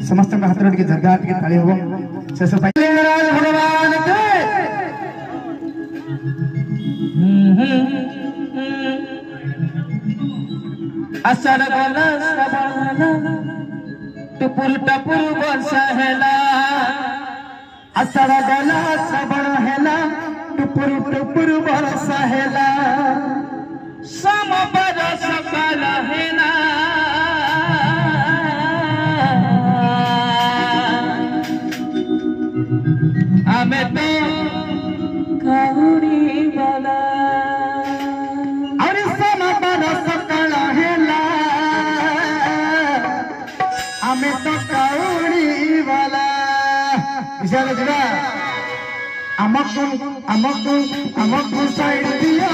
समस्त हाथ टे जगह टे ताली हम शेष भगवान के आषाढ़ गला श्रावण टुपुर टपुर वर्षा हेला आषाढ़ गला श्रावण हेला टुपुर टुपुर वर्षा हेला समबर सकाल हेला हमें तो काउड़ी वाला अरे समबर सकाल हेला हमें तो काउड़ी वाला विशाल जगह अमक साइड दिया